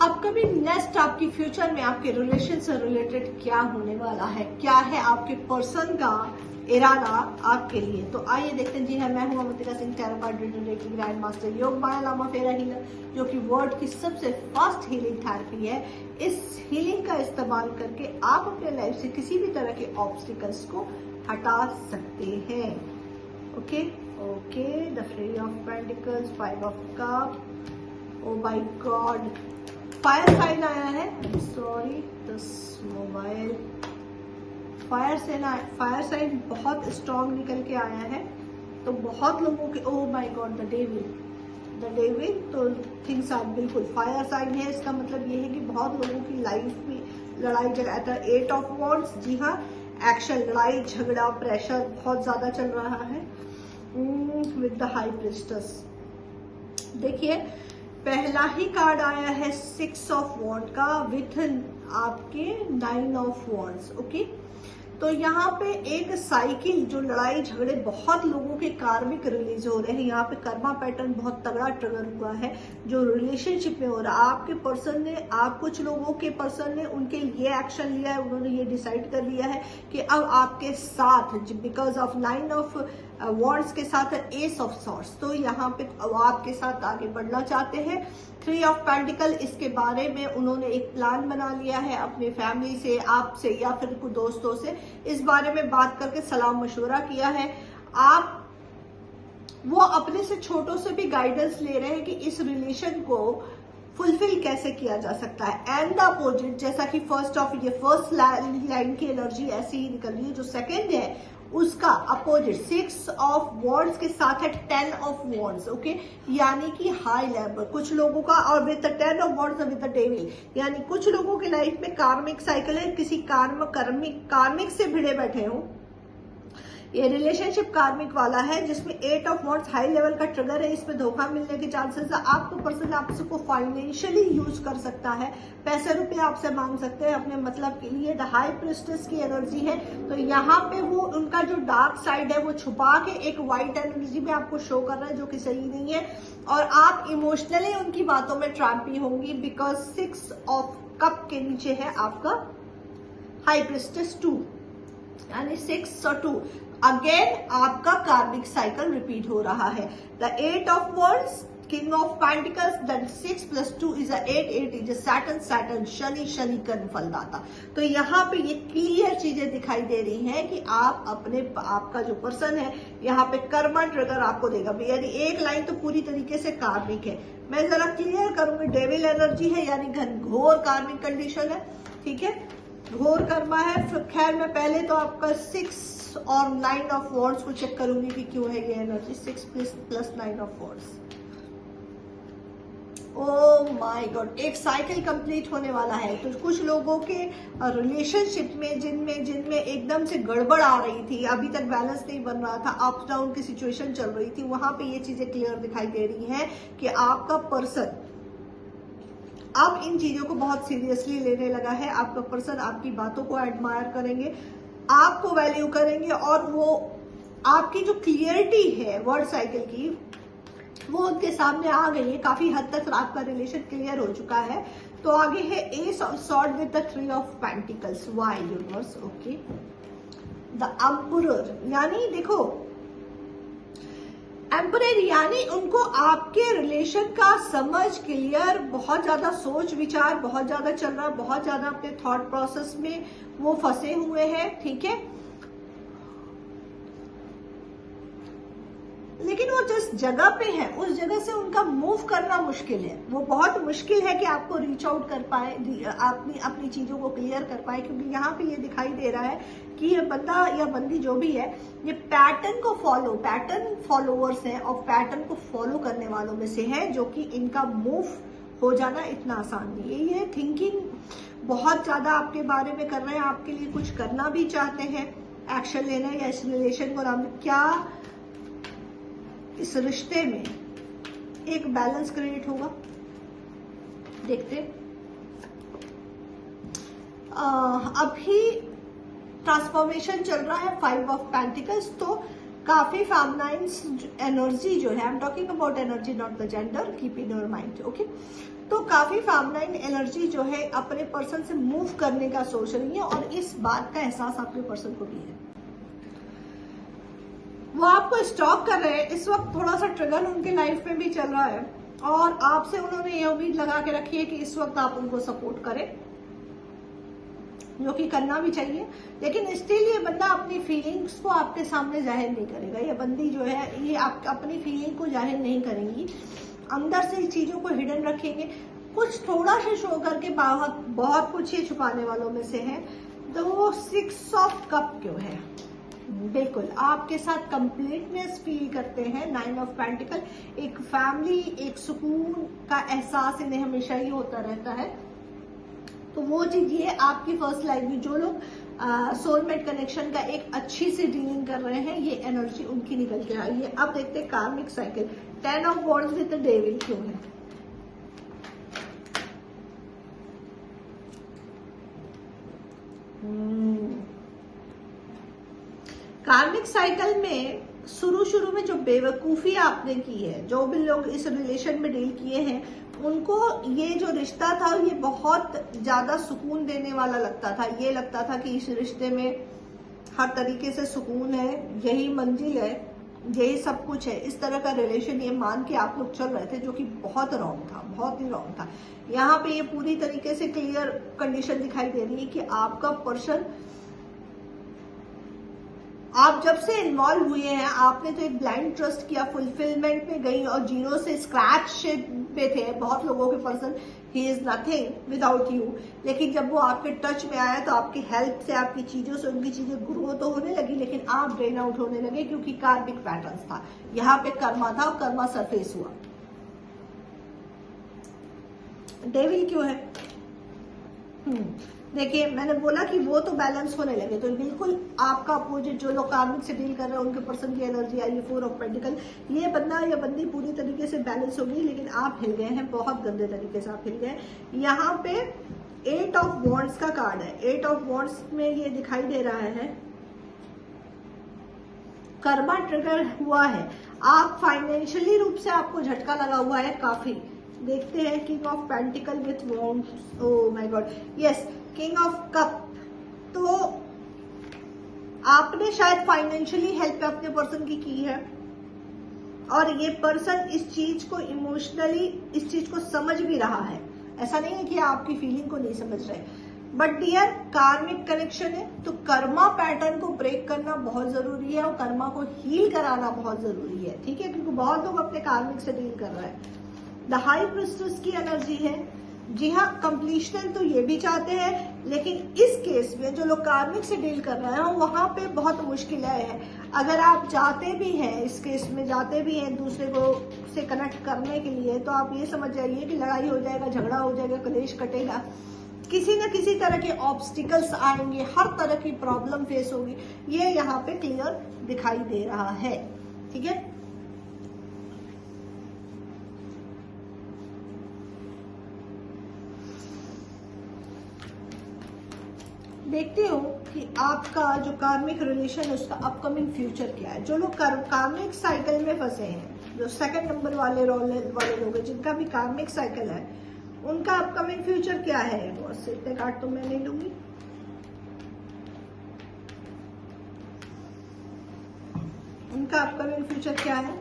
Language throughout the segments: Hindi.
अपकमिंग नेक्स्ट आपकी फ्यूचर में आपके रिलेशन से रिलेटेड क्या होने वाला है, क्या है आपके पर्सन का इरादा आपके लिए। तो आइए देखते हैं। जी हाँ, मैं हूं Amitika Singh, tarot card reader, grand master, Yog Maya Lama फेरा हीलर, जो कि वर्ल्ड की सबसे फास्ट हीलिंग थेरेपी है। इस हीलिंग का इस्तेमाल करके आप अपने लाइफ से किसी भी तरह के ऑब्स्टिकल्स को हटा सकते हैं। Okay, the three of pentacles, five of cup, oh my God, fire sign आया है। Sorry, this mobile, fire sign बहुत स्ट्रॉन्ग निकल के आया है। तो बहुत लोगों के, oh my God, the devil, तो थिंग्स आर बिल्कुल फायर साइन है। इसका मतलब ये है कि बहुत लोगों की लाइफ में लड़ाई झगड़ा, एट ऑफ वॉन्ड्स, जी हाँ, एक्शन, लड़ाई झगड़ा, प्रेशर बहुत ज्यादा चल रहा है विद द हाई प्रिस्टेस। देखिए, पहला ही कार्ड आया है सिक्स ऑफ वॉन्ड का विथ आपके नाइन ऑफ वॉन्ड्स। ओके, तो यहाँ पे एक साइकिल, जो लड़ाई झगड़े बहुत लोगों के कार्मिक रिलीज हो रहे हैं, यहाँ पे कर्मा पैटर्न बहुत तगड़ा ट्रिगर हुआ है जो रिलेशनशिप में हो रहा है। आपके पर्सन ने, आप कुछ लोगों के पर्सन ने उनके लिए एक्शन लिया है, उन्होंने ये डिसाइड कर लिया है कि अब आपके साथ, because of nine of wands के साथ एस ऑफ सॉर्ड्स, तो यहाँ पे आपके साथ आगे बढ़ना चाहते हैं। थ्री ऑफ पेंटिकल, इसके बारे में उन्होंने एक प्लान बना लिया है अपने फैमिली से, आपसे या फिर कुछ दोस्तों से, इस बारे में बात करके सलाह मशवरा किया है। आप वो अपने से छोटों से भी गाइडेंस ले रहे हैं कि इस रिलेशन को फुलफिल कैसे किया जा सकता है। एंड द अपोजिट, जैसा कि फर्स्ट लाइन की एनर्जी ऐसी ही निकल रही है, जो सेकेंड है उसका अपोजिट सिक्स ऑफ वॉन्ड्स के साथ है टेन ऑफ वॉन्ड्स। ओके, यानी कि हाई लेवल कुछ लोगों का, और with the ten of wands with the devil, यानी कुछ लोगों की लाइफ में कार्मिक साइकिल है, किसी कार्मिक से भिड़े बैठे हो। ये रिलेशनशिप कार्मिक वाला है जिसमें eight of wands high level का ट्रिगर है। इसमें धोखा मिलने के चांसेस है। आपको पर्सन आपसे को फाइनेंशियली यूज कर सकता है, पैसे रुपए आपसे मांग सकते हैं अपने मतलब के लिए। द हाई प्रिस्टेस की एनर्जी है, तो यहाँ पे वो उनका जो डार्क साइड है वो छुपा के एक व्हाइट एनर्जी में आपको शो कर रहा है, जो कि सही नहीं है। और आप इमोशनली उनकी बातों में ट्रैम्पी होंगी, बिकॉज सिक्स ऑफ कप के नीचे है आपका हाई प्रिस्टेस 2, यानी 6 और 2, अगेन आपका कार्मिक साइकिल रिपीट हो रहा है। The eight of wands, king of pentacles, then 6 + 2 = 8, 8 is Saturn, Shani कर्म फलदाता। तो यहाँ पे ये क्लियर चीजें दिखाई दे रही हैं कि आप आपका जो पर्सन है यहाँ पे कर्मा ट्रिगर आपको देगा। यानी एक लाइन तो पूरी तरीके से कार्मिक है, मैं जरा क्लियर करूंगी। डेविल एनर्जी है, यानी घनघोर कार्मिक कंडीशन है, ठीक है, घोर कर्मा है। खैर, मैं पहले तो आपका 6 और 9 ऑफ वॉन्ड्स को चेक करूंगी कि क्यों है ये energy 6 + 9 of wands. Oh my God, एक साइकिल कंप्लीट होने वाला है। तो कुछ लोगों के रिलेशनशिप में जिनमें एकदम से गड़बड़ आ रही थी, अभी तक बैलेंस नहीं बन रहा था, अप डाउन की सिचुएशन चल रही थी, वहां पे ये चीजें क्लियर दिखाई दे रही हैं कि आपका पर्सन अब इन चीजों को बहुत सीरियसली लेने लगा है। आपका पर्सन आपकी बातों को एडमायर करेंगे, आपको वैल्यू करेंगे, और वो आपकी जो क्लियरिटी है वर्ड साइकिल की, वो उनके सामने आ गई है। काफी हद तक आपका रिलेशन क्लियर हो चुका है। तो आगे है S of sword with the three of pentacles. Why universe? Okay, the emperor, यानी देखो, एम्परर यानी उनको आपके रिलेशन का समझ क्लियर, बहुत ज्यादा सोच विचार बहुत ज्यादा चल रहा, बहुत ज्यादा अपने थॉट प्रोसेस में वो फंसे हुए हैं, ठीक है। लेकिन वो जिस जगह पे है उस जगह से उनका मूव करना मुश्किल है। वो बहुत मुश्किल है कि आपको रीच आउट कर पाए, अपनी चीजों को क्लियर कर पाए, क्योंकि यहाँ पे ये दिखाई दे रहा है कि ये बंदा या बंदी जो भी है, ये पैटर्न फॉलोअर्स हैं और पैटर्न को फॉलो करने वालों में से है, जो कि इनका मूव हो जाना इतना आसान नहीं है। ये थिंकिंग बहुत ज्यादा आपके बारे में कर रहे हैं, आपके लिए कुछ करना भी चाहते हैं, एक्शन लेना है, या इस रिलेशन को क्या इस रिश्ते में एक बैलेंस क्रिएट होगा, देखते। अभी ट्रांसफॉर्मेशन चल रहा है, 5 ऑफ पेंटिकल्स, तो काफी फेमिनाइन एनर्जी जो है, I am talking about energy not the gender, keep in your mind. Okay, तो काफी फेमिनाइन एनर्जी जो है अपने पर्सन से मूव करने का सोच रही है और इस बात का एहसास आपके पर्सन को भी है। वो आपको स्टॉक कर रहे हैं इस वक्त, थोड़ा सा ट्रिगर उनके लाइफ में भी चल रहा है और आपसे उन्होंने ये उम्मीद लगा के रखी है कि इस वक्त आप उनको सपोर्ट करें, जो कि करना भी चाहिए। लेकिन स्टिल ये बंदा अपनी फीलिंग्स को आपके सामने जाहिर नहीं करेगा। ये बंदी जो है ये आप अपनी फीलिंग को जाहिर नहीं करेंगी, अंदर से चीजों को हिडन रखेंगे, कुछ थोड़ा सा शो करके बहुत कुछ ये छुपाने वालों में से है। तो वो 6 ऑफ कप क्यों है? बिल्कुल आपके साथ कंप्लीटनेस फील करते हैं। 9 ऑफ पेंटिकल, एक फैमिली, एक सुकून का एहसास इन्हें हमेशा ही होता रहता है। तो वो चीज ये आपकी फर्स्ट लाइफ में जो लोग सोलमेट कनेक्शन का एक अच्छी सी डीलिंग कर रहे हैं, ये एनर्जी उनकी निकल के आई है। अब देखते हैं कार्मिक cycle. 10 of wands with the devil क्यों है? कार्मिक साइकिल में शुरू में जो बेवकूफी आपने की है, जो भी लोग इस रिलेशन में डील किए हैं, उनको ये जो रिश्ता था ये बहुत ज्यादा सुकून देने वाला लगता था। ये लगता था कि इस रिश्ते में हर तरीके से सुकून है, यही मंजिल है, यही सब कुछ है। इस तरह का रिलेशन ये मान के आप लोग चल रहे थे, जो कि बहुत रॉन्ग था, बहुत ही रॉन्ग था। यहाँ पे ये पूरी तरीके से क्लियर कंडीशन दिखाई दे रही है कि आपका पर्सन, आप जब से इन्वॉल्व हुए हैं आपने तो एक ब्लाइंड ट्रस्ट किया, फुलफिलमेंट में गई और जीरो से स्क्रैच पे थे बहुत लोगों के person. He is nothing without you. लेकिन जब वो आपके टच में आया तो आपकी हेल्प से, आपकी चीजों से उनकी चीजें ग्रो तो होने लगी, लेकिन आप ड्रेन आउट होने लगे क्योंकि कार्मिक पैटर्न्स था। यहाँ पे कर्मा था और कर्मा सरफेस हुआ। डेविल क्यों है? देखिए मैंने बोला कि वो तो बैलेंस होने लगे, तो बिल्कुल आपका अपोजिट जो लोग कार्मिक से डील कर रहे हैं उनके पर्सन की एनर्जी आई है 4 ऑफ पेंटिकल। ये बंदा या बंदी पूरी तरीके से बैलेंस होगी, लेकिन आप हिल गए हैं, बहुत गंदे तरीके से आप हिल गए। यहाँ पे 8 ऑफ वॉन्ड्स का कार्ड है। 8 ऑफ वॉन्ड्स में ये दिखाई दे रहा है कर्मा ट्रिगर हुआ है। आप फाइनेंशियली रूप से आपको झटका लगा हुआ है काफी। देखते हैं king of pentacle with wands. Oh my God, yes, king of cup. तो आपने शायद फाइनेंशियली हेल्प अपने पर्सन की है और ये पर्सन इस चीज को इमोशनली, इस चीज को समझ भी रहा है। ऐसा नहीं है कि आपकी फीलिंग को नहीं समझ रहे, बट डियर कार्मिक कनेक्शन है तो कर्मा पैटर्न को ब्रेक करना बहुत जरूरी है और कर्मा को हील कराना बहुत जरूरी है, ठीक है? क्योंकि बहुत लोग अपने कार्मिक से डील कर रहे हैं। द हाई प्रिस्टेस की एनर्जी है। जी हाँ, कंप्लीशन तो ये भी चाहते हैं, लेकिन इस केस में जो लोग कार्मिक से डील कर रहे हैं वहां पे बहुत मुश्किलें हैं। अगर आप जाते भी हैं, इस केस में जाते भी हैं दूसरे को से कनेक्ट करने के लिए, तो आप ये समझ जाइए कि लड़ाई हो जाएगा, झगड़ा हो जाएगा, कलेश कटेगा, किसी न किसी तरह के ऑब्स्टिकल्स आएंगे, हर तरह की प्रॉब्लम फेस होगी। ये यहाँ पे क्लियर दिखाई दे रहा है, ठीक है? देखते हो कि आपका जो कार्मिक रिलेशन है उसका अपकमिंग फ्यूचर क्या है। जो लोग कार्मिक साइकिल में फंसे हैं, जो सेकंड नंबर वाले लोग हैं, जिनका भी कार्मिक साइकिल है, उनका अपकमिंग फ्यूचर क्या है? बॉस, इतने कार्ड तो मैं नहीं लूंगी। उनका अपकमिंग फ्यूचर क्या है?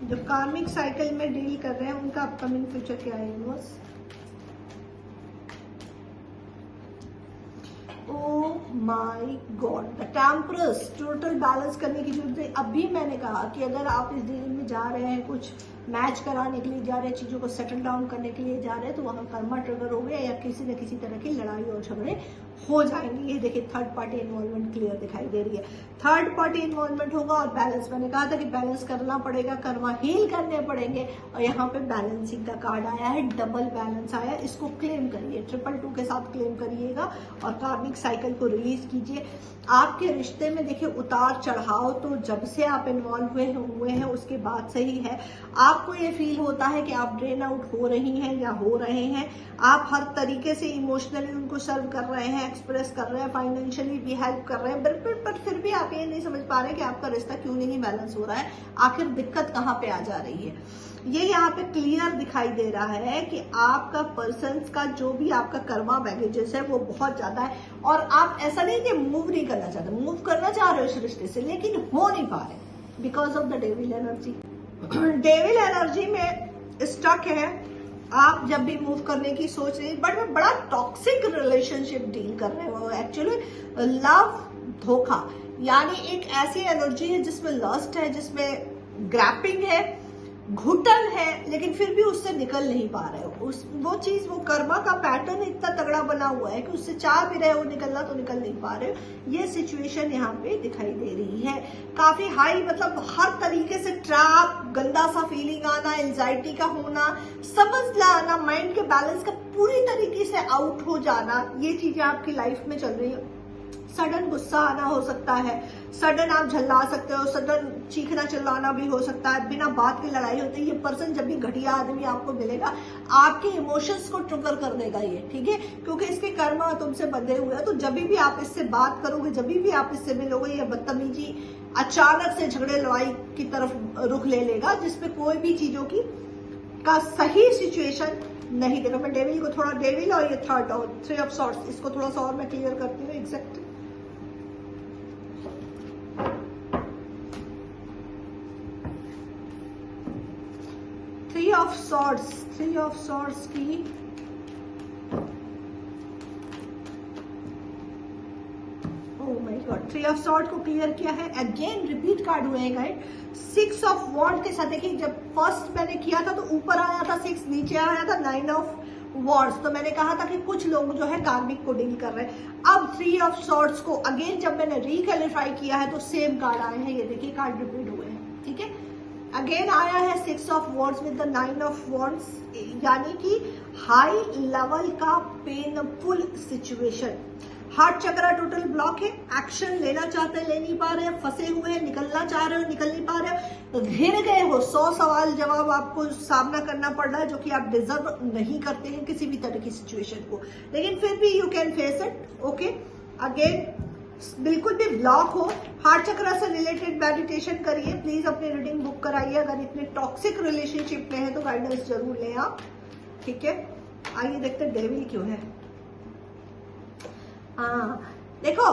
जो कार्मिक साइकिल में डील कर रहे हैं उनका अपकमिंग फ्यूचर क्या है? Boss, oh my God, the temperance, total balance करने की जरूरत है। अभी मैंने कहा कि अगर आप इस डील में जा रहे हैं, कुछ मैच कराने के लिए जा रहे हैं, चीजों को सेटल डाउन करने के लिए जा रहे हैं, तो वहां कर्मा ट्रिगर हो गया या किसी न किसी तरह की लड़ाई और झगड़े हो जाएंगे। ये देखिए थर्ड पार्टी इन्वॉल्वमेंट क्लियर दिखाई दे रही है। थर्ड पार्टी इन्वॉल्वमेंट होगा और बैलेंस, मैंने कहा था कि बैलेंस करना पड़ेगा, कर्मा हील करने पड़ेंगे, और यहाँ पे बैलेंसिंग का कार्ड आया है, डबल बैलेंस आया। इसको क्लेम करिए, 222 के साथ क्लेम करिएगा और कार्मिक साइकिल को रिलीज कीजिए। आपके रिश्ते में देखिए उतार चढ़ाव तो जब से आप इन्वॉल्व हुए हैं उसके बाद से ही है। आपको ये फील होता है कि आप ड्रेन आउट हो रही हैं या हो रहे हैं, आप हर तरीके से इमोशनली उनको सर्व कर रहे हैं, एक्सप्रेस कर रहे हैं, फाइनेंशियली भी हेल्प कर रहे हैं, बट फिर भी आप ये नहीं समझ पा रहे कि आपका रिश्ता क्यों नहीं बैलेंस हो रहा है, आखिर दिक्कत कहाँ पे आ जा रही है। ये यहाँ पे क्लियर दिखाई दे रहा है कि आपका पर्सन का जो भी आपका कर्मा बैगेजेस है वो बहुत ज्यादा है, और आप ऐसा नहीं कि मूव नहीं करना चाहते, मूव करना चाह रहे हो इस रिश्ते से लेकिन हो नहीं पा रहे because of the devil energy. Devil energy में स्टक है, आप जब भी मूव करने की सोच रहे हैं बट बड़ा टॉक्सिक रिलेशनशिप डील कर रहे हो। एक्चुअली लव धोखा, यानी एक ऐसी एनर्जी है जिसमें लस्ट है, जिसमें ग्रैपिंग है, घुटन है, लेकिन फिर भी उससे निकल नहीं पा रहे हो। वो चीज, वो कर्मा का पैटर्न इतना तगड़ा बना हुआ है कि उससे चाह भी रहे हो निकलना तो निकल नहीं पा रहे हो। ये सिचुएशन यहाँ पे दिखाई दे रही है, काफी हाई, मतलब हर तरीके से ट्रैप, गंदा सा फीलिंग आना, एंजाइटी का होना, समझ लाना, माइंड के बैलेंस का पूरी तरीके से आउट हो जाना, ये चीजें आपकी लाइफ में चल रही है। सडन गुस्सा आना हो सकता है, सडन आप झल्ला सकते हो, सडन चीखना चिल्लाना भी हो सकता है, बिना बात की लड़ाई होती है। ये पर्सन जब भी घटिया आदमी आपको मिलेगा आपके इमोशंस को ट्रिगर कर देगा ये, ठीक है, क्योंकि इसके कर्म तुमसे बंधे हुए हैं। तो जब भी आप इससे बात करोगे, जब भी आप इससे मिलोगे, ये बदतमीजी अचानक से झगड़े लड़ाई की तरफ रुख ले लेगा, जिसपे कोई भी चीजों की का सही सिचुएशन नहीं देगा। मैं डेविल को थोड़ा, डेविल और ये थर्ड और 3 ऑफ सॉर्ड्स, इसको थोड़ा सा और मैं क्लियर करती हूँ exact. 3 of swords, 3 of swords की oh my god, 3 of sword को क्लियर किया है। अगेन रिपीट कार्ड हुए हैं गाइड। 6 ऑफ वॉन्ड के साथ, देखिए जब फर्स्ट मैंने किया था तो ऊपर आया था 6, नीचे आया था 9 ऑफ वॉन्ड्स। तो मैंने कहा था कि कुछ लोग जो है कार्मिक को डील कर रहे हैं। अब 3 ऑफ सॉर्ड्स को अगेन जब मैंने रिक्वालिफाई किया है तो सेम कार्ड आए हैं, ये देखिए कार्ड रिपीट हुए हैं, ठीक है। अगेन आया है 6 of wands with the 9 of wands, यानी कि हाई लेवल का पेनफुल सिचुएशन। हार्ट चक्रा टोटल ब्लॉक है, एक्शन लेना चाहते हैं ले नहीं पा रहे हैं, फंसे हुए हैं, निकलना चाह रहे हो निकल नहीं पा रहे हो, घिर गए हो, 100 सवाल जवाब आपको सामना करना पड़ रहा है जो कि आप डिजर्व नहीं करते हैं किसी भी तरह की सिचुएशन को, लेकिन फिर भी you can face it, okay. Again बिल्कुल भी ब्लॉक हो, हार्ट चक्रा से रिलेटेड मेडिटेशन करिए, प्लीज अपनी रीडिंग बुक कराइए। अगर इतने टॉक्सिक रिलेशनशिप में है तो गाइडेंस जरूर लें आप, ठीक है। आइए देखते हैं डेविल क्यों है। हाँ देखो,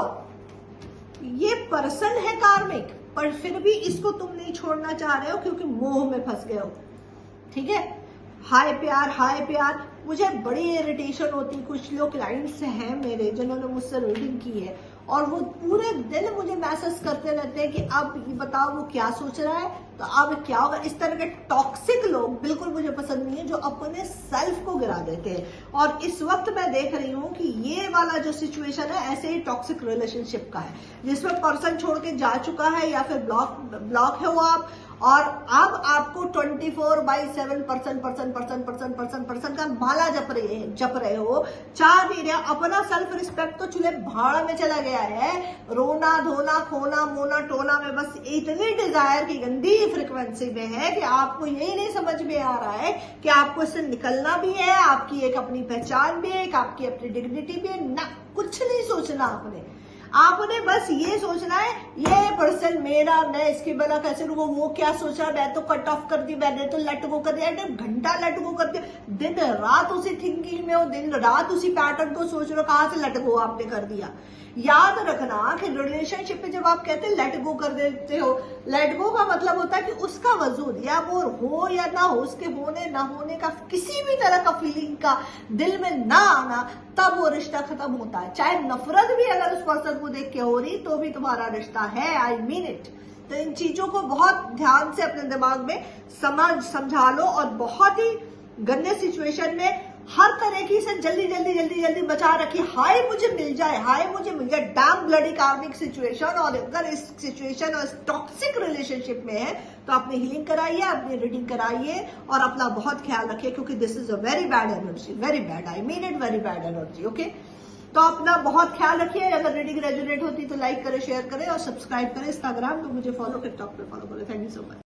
ये पर्सन है कार्मिक, पर फिर भी इसको तुम नहीं छोड़ना चाह रहे हो क्योंकि मोह में फंस गए हो, ठीक है। हाय प्यार, हाय प्यार, मुझे बड़ी इरिटेशन होती है। कुछ लोग क्लाइंट्स हैं मेरे जिन्होंने मुझसे रीडिंग की है और वो पूरे दिन मुझे मैसेज करते रहते हैं कि अब बताओ वो क्या सोच रहा है, तो अब क्या होगा। इस तरह के टॉक्सिक लोग बिल्कुल मुझे पसंद नहीं है जो अपने सेल्फ को गिरा देते हैं। और इस वक्त मैं देख रही हूँ कि ये वाला जो सिचुएशन है ऐसे ही टॉक्सिक रिलेशनशिप का है, जिसमें पर्सन छोड़ के जा चुका है या फिर ब्लॉक है वो आप, और अब आपको 24/7 पर्सन का माला जप रहे हो, चाह भी रहे, अपना सेल्फ रिस्पेक्ट तो चूल्हे भाड़ में चला गया है। रोना धोना खोना मोना टोना में बस इतनी डिजायर की गंदी फ्रिक्वेंसी में है कि आपको यही नहीं समझ में आ रहा है कि आपको इससे निकलना भी है, आपकी एक अपनी पहचान भी है, एक आपकी अपनी डिग्निटी भी है ना। कुछ नहीं सोचना आपने बस ये सोचना है ये पर्सन मेरा, मैं इसकी बला कैसे रुकूं, वो क्या सोच रहा है, मैं तो कट ऑफ कर दी, मैंने तो लेट गो कर दिया, घंटा लेट गो कर दिया, दिन रात उसी थिंकिंग में हो, दिन रात उसी पैटर्न को सोच रहे हो, कहाँ से लेट गो आपने कर दिया। याद रखना कि रिलेशनशिप में जब आप कहते हैं लेट गो कर देते हो, लेट गो का मतलब होता है कि उसका वजूद या वो हो या ना हो, उसके होने ना होने का किसी भी तरह का फीलिंग का दिल में ना आना, तब वो रिश्ता खत्म होता है। चाहे नफरत भी अगर उस पर्सन को देख के हो रही तो भी तुम्हारा रिश्ता है, आई मीन इट। तो इन चीजों को बहुत ध्यान से अपने दिमाग में समझा लो और बहुत ही गंदे सिचुएशन में हर तरह की से जल्दी बचा रखिए। हाय मुझे मिल जाए, हाय मुझे मिल जाए, डैम ब्लडी कार्मिक सिचुएशन। और अगर इस सिचुएशन और इस टॉक्सिक रिलेशनशिप में है तो अपनी हीलिंग कराइए, अपनी रीडिंग कराइए और अपना बहुत ख्याल रखिए, क्योंकि this is a very bad energy, very bad, I mean it, very bad energy, okay. तो अपना बहुत ख्याल रखिए। अगर रीडिंग रेजोनेट होती तो लाइक करें, शेयर करें और सब्सक्राइब करें। इंस्टाग्राम पे मुझे फॉलो, टिकटॉक पे फॉलो करें। Thank you so much.